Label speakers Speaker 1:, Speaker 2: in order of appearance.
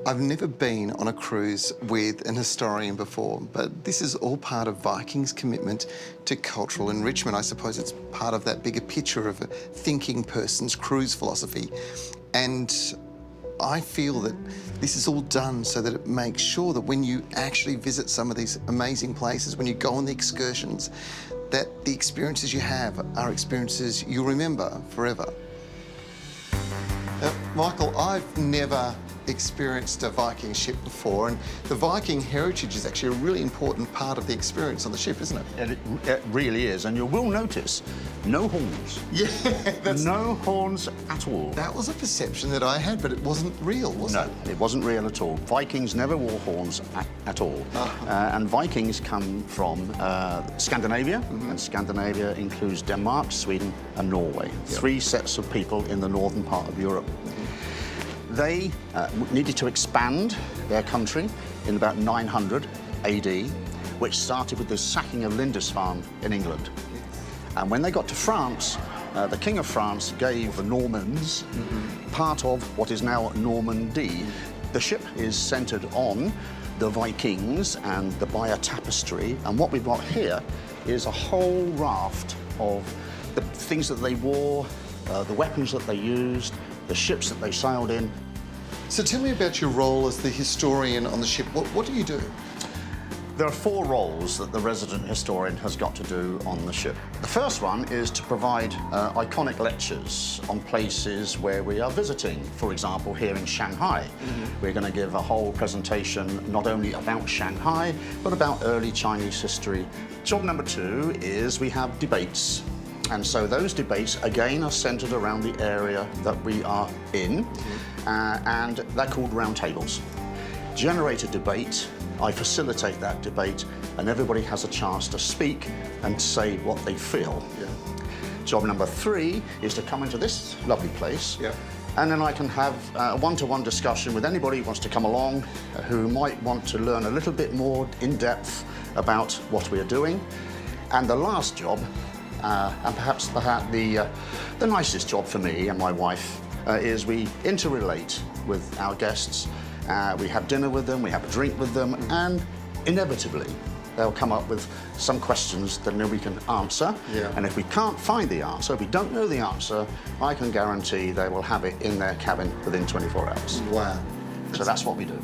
Speaker 1: I've never been on a cruise with an historian before, but this is all part of Viking's commitment to cultural enrichment. I suppose it's part of that bigger picture of a thinking person's cruise philosophy. And I feel that this is all done so that it makes sure that when you actually visit some of these amazing places, when you go on the excursions, that the experiences you have are experiences you'll remember forever. Michael, I've never experienced a Viking ship before, and the Viking heritage is actually a really important part of the experience on the ship, isn't it?
Speaker 2: It really is, and you will notice no horns.
Speaker 1: Yeah,
Speaker 2: no horns at all.
Speaker 1: That was a perception that I had, but it wasn't real, was it?
Speaker 2: No, it wasn't real at all. Vikings never wore horns at all. And Vikings come from Scandinavia, and Scandinavia includes Denmark, Sweden and Norway. Yep. 3 sets of people in the northern part of Europe. They needed to expand their country in about 900 AD, which started with the sacking of Lindisfarne in England. And when they got to France, the King of France gave the Normans part of what is now Normandy. The ship is centred on the Vikings and the Bayeux Tapestry, and what we've got here is a whole raft of the things that they wore, the weapons that they used, the ships that they sailed in.
Speaker 1: So tell me about your role as the historian on the ship. What do you do?
Speaker 2: There are 4 roles that the resident historian has got to do on the ship. The first one is to provide iconic lectures on places where we are visiting. For example, here in Shanghai, we're going to give a whole presentation not only about Shanghai, but about early Chinese history. Job number 2 is we have debates. And so those debates, again, are centred around the area that we are in, and they're called round tables. Generate a debate, I facilitate that debate, and everybody has a chance to speak and say what they feel. Yeah. Job number 3 is to come into this lovely place, and then I can have a one-to-one discussion with anybody who wants to come along, who might want to learn a little bit more in depth about what we are doing. And the last job, and perhaps the nicest job for me and my wife, is we interrelate with our guests. We have dinner with them, we have a drink with them, and inevitably they'll come up with some questions that we can answer. And if we can't find the answer, if we don't know the answer, I can guarantee they will have it in their cabin within 24 hours.
Speaker 1: Wow.
Speaker 2: So that's what we do.